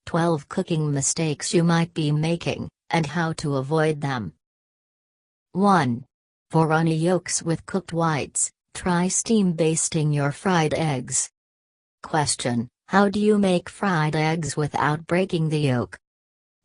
12 cooking mistakes you might be making, and how to avoid them. 1. For runny yolks with cooked whites, try steam basting your fried eggs. Question: how do you make fried eggs without breaking the yolk?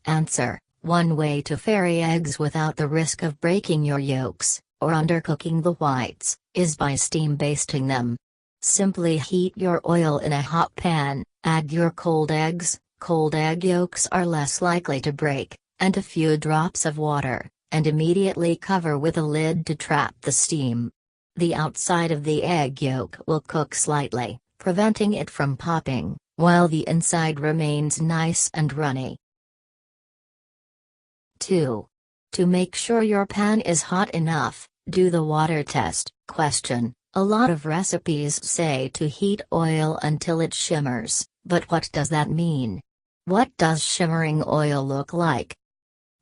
Answer: one way to fry eggs without the risk of breaking your yolks, or undercooking the whites, is by steam basting them. Simply heat your oil in a hot pan, add your cold eggs, cold egg yolks are less likely to break, and a few drops of water, and immediately cover with a lid to trap the steam. The outside of the egg yolk will cook slightly, preventing it from popping, while the inside remains nice and runny. 2. To make sure your pan is hot enough, do the water test. Question: a lot of recipes say to heat oil until it shimmers, but what does that mean? What does shimmering oil look like?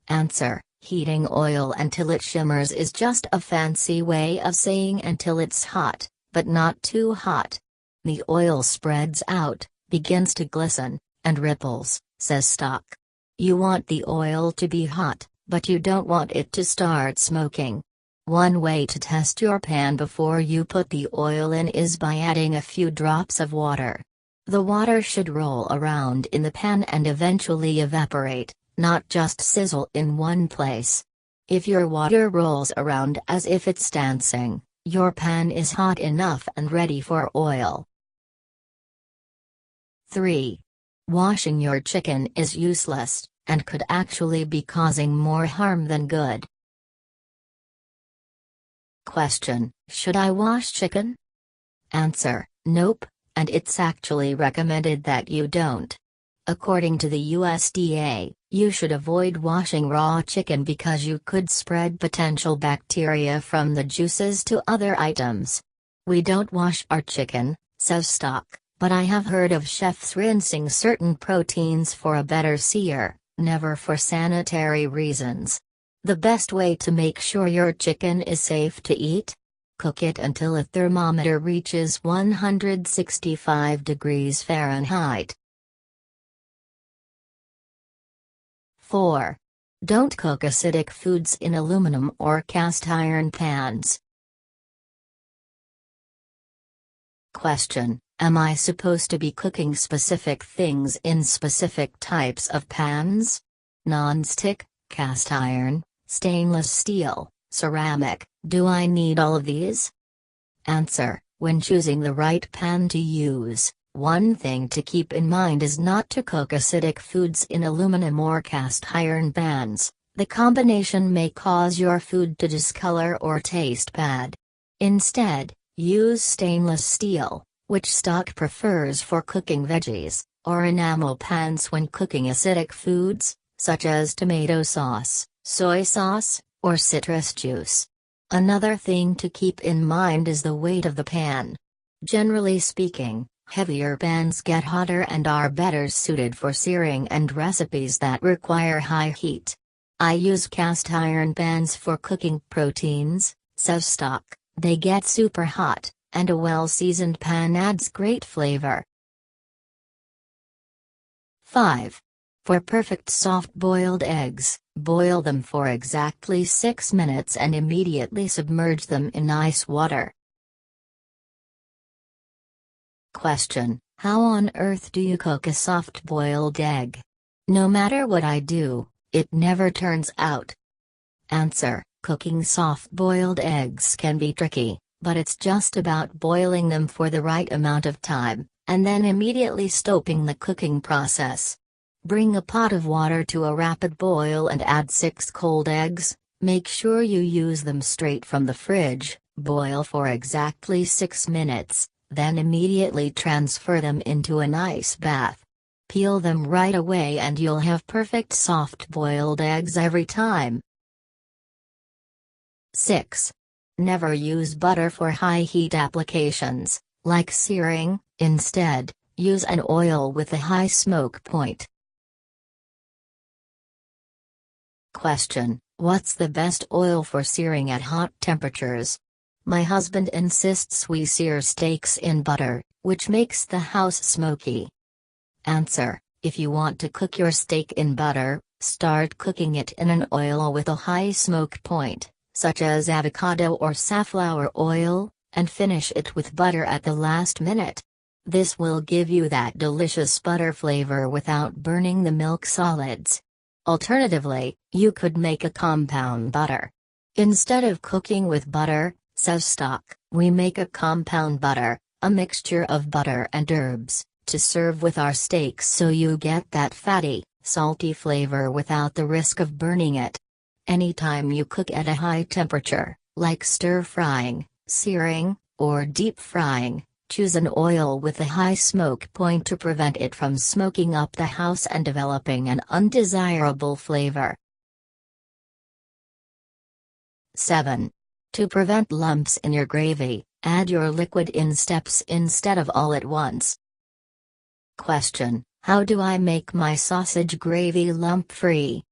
Answer: heating oil until it shimmers is just a fancy way of saying until it's hot, but not too hot. The oil spreads out, begins to glisten, and ripples, says stock. You want the oil to be hot, but you don't want it to start smoking. One way to test your pan before you put the oil in is by adding a few drops of water. The water should roll around in the pan and eventually evaporate, not just sizzle in one place. If your water rolls around as if it's dancing, your pan is hot enough and ready for oil. 3. Washing your chicken is useless, and could actually be causing more harm than good. Question: should I wash chicken? Answer: nope, and it's actually recommended that you don't. According to the USDA, you should avoid washing raw chicken because you could spread potential bacteria from the juices to other items. We don't wash our chicken, says stock, but I have heard of chefs rinsing certain proteins for a better sear, never for sanitary reasons. The best way to make sure your chicken is safe to eat? Cook it until a thermometer reaches 165 degrees Fahrenheit. 4. Don't cook acidic foods in aluminum or cast iron pans. Question: am I supposed to be cooking specific things in specific types of pans? Non-stick, cast iron, stainless steel, ceramic, do I need all of these? Answer: when choosing the right pan to use, one thing to keep in mind is not to cook acidic foods in aluminum or cast iron pans. The combination may cause your food to discolor or taste bad. Instead, use stainless steel, which stock prefers for cooking veggies, or enamel pans when cooking acidic foods, such as tomato sauce, soy sauce, or citrus juice. Another thing to keep in mind is the weight of the pan. Generally speaking, heavier pans get hotter and are better suited for searing and recipes that require high heat. I use cast iron pans for cooking proteins, says stock. They get super hot, and a well-seasoned pan adds great flavor. 5. For perfect soft-boiled eggs, boil them for exactly 6 minutes and immediately submerge them in ice water. Question: how on earth do you cook a soft-boiled egg? No matter what I do, it never turns out. Answer: cooking soft-boiled eggs can be tricky, but it's just about boiling them for the right amount of time, and then immediately stopping the cooking process. Bring a pot of water to a rapid boil and add 6 cold eggs. Make sure you use them straight from the fridge. Boil for exactly 6 minutes, then immediately transfer them into an ice bath. Peel them right away and you'll have perfect soft-boiled eggs every time. 6. Never use butter for high-heat applications, like searing. Instead, use an oil with a high smoke point. Question: what's the best oil for searing at hot temperatures? My husband insists we sear steaks in butter, which makes the house smoky. Answer: If you want to cook your steak in butter, start cooking it in an oil with a high smoke point, such as avocado or safflower oil, and finish it with butter at the last minute. This will give you that delicious butter flavor without burning the milk solids. Alternatively, you could make a compound butter. Instead of cooking with butter, says Stock, we make a compound butter, a mixture of butter and herbs, to serve with our steaks so you get that fatty, salty flavor without the risk of burning it. Anytime you cook at a high temperature, like stir-frying, searing, or deep frying, choose an oil with a high smoke point to prevent it from smoking up the house and developing an undesirable flavor. 7. To prevent lumps in your gravy, add your liquid in steps instead of all at once. Question: how do I make my sausage gravy lump-free?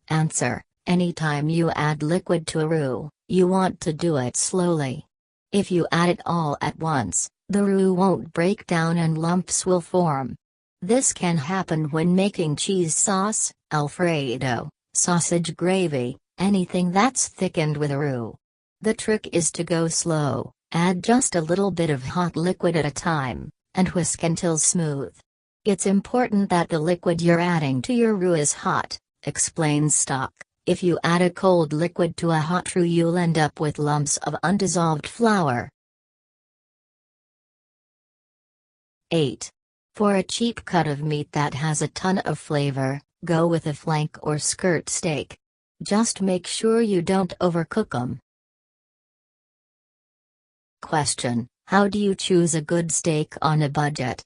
Answer: anytime you add liquid to a roux, you want to do it slowly. If you add it all at once, the roux won't break down and lumps will form. This can happen when making cheese sauce, Alfredo, sausage gravy, anything that's thickened with a roux. The trick is to go slow, add just a little bit of hot liquid at a time, and whisk until smooth. It's important that the liquid you're adding to your roux is hot, explains Stock. If you add a cold liquid to a hot roux, you'll end up with lumps of undissolved flour. 8. For a cheap cut of meat that has a ton of flavor, go with a flank or skirt steak. Just make sure you don't overcook them. Question: how do you choose a good steak on a budget?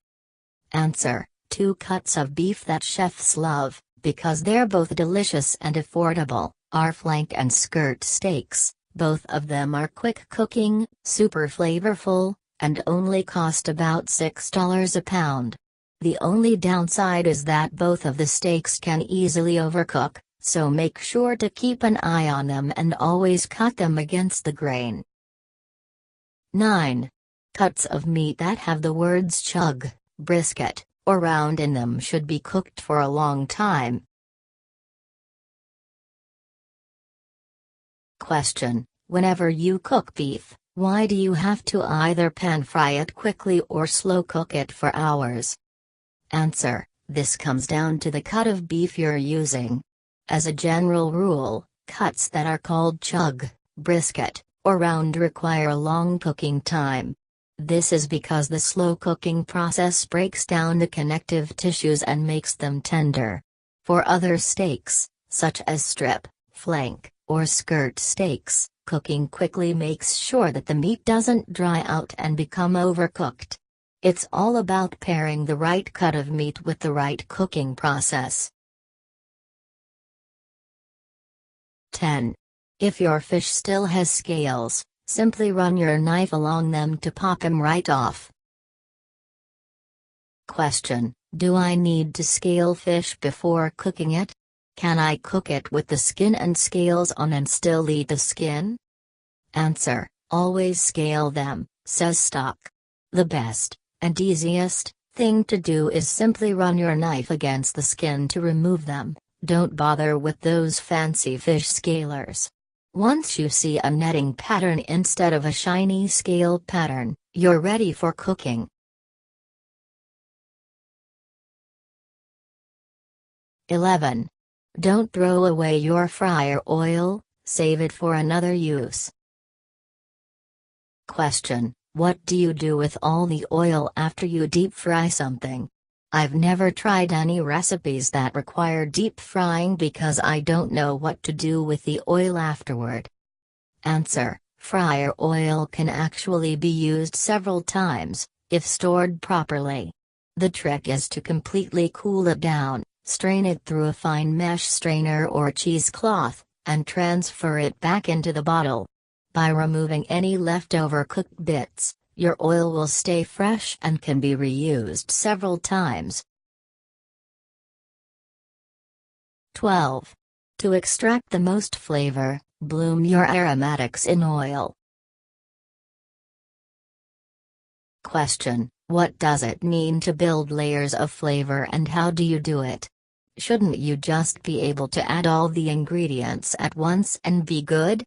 Answer: 2 cuts of beef that chefs love, because they're both delicious and affordable, are flank and skirt steaks. Both of them are quick cooking, super flavorful, and only cost about $6 a pound. The only downside is that both of the steaks can easily overcook, so make sure to keep an eye on them and always cut them against the grain. 9. Cuts of meat that have the words chug, brisket, or round in them should be cooked for a long time. Question: whenever you cook beef, why do you have to either pan fry it quickly or slow cook it for hours? Answer: this comes down to the cut of beef you're using. As a general rule, cuts that are called chug, brisket, or round require a long cooking time. This is because the slow cooking process breaks down the connective tissues and makes them tender. For other steaks, such as strip, flank, or skirt steaks, cooking quickly makes sure that the meat doesn't dry out and become overcooked. It's all about pairing the right cut of meat with the right cooking process. 10. If your fish still has scales, simply run your knife along them to pop them right off. Question: do I need to scale fish before cooking it? Can I cook it with the skin and scales on and still eat the skin? Answer: always scale them, says Stock. The best, and easiest, thing to do is simply run your knife against the skin to remove them. Don't bother with those fancy fish scalers. Once you see a netting pattern instead of a shiny scale pattern, you're ready for cooking. 11. Don't throw away your fryer oil, save it for another use. Question: what do you do with all the oil after you deep fry something? I've never tried any recipes that require deep frying because I don't know what to do with the oil afterward. Answer: fryer oil can actually be used several times, if stored properly. The trick is to completely cool it down, strain it through a fine mesh strainer or cheesecloth, and transfer it back into the bottle. By removing any leftover cooked bits, your oil will stay fresh and can be reused several times. 12. To extract the most flavor, bloom your aromatics in oil. Question: What does it mean to build layers of flavor and how do you do it? Shouldn't you just be able to add all the ingredients at once and be good?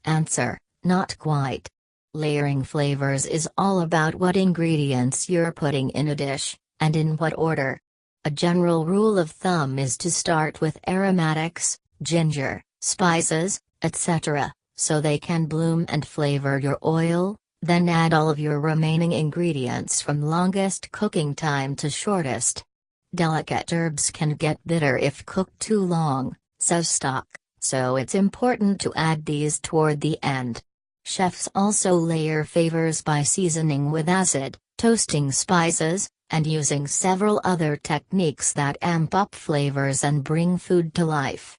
Answer: not quite. Layering flavors is all about what ingredients you're putting in a dish, and in what order. A general rule of thumb is to start with aromatics, ginger, spices, etc., so they can bloom and flavor your oil, then add all of your remaining ingredients from longest cooking time to shortest. Delicate herbs can get bitter if cooked too long, says Stock, so it's important to add these toward the end. Chefs also layer flavors by seasoning with acid, toasting spices, and using several other techniques that amp up flavors and bring food to life.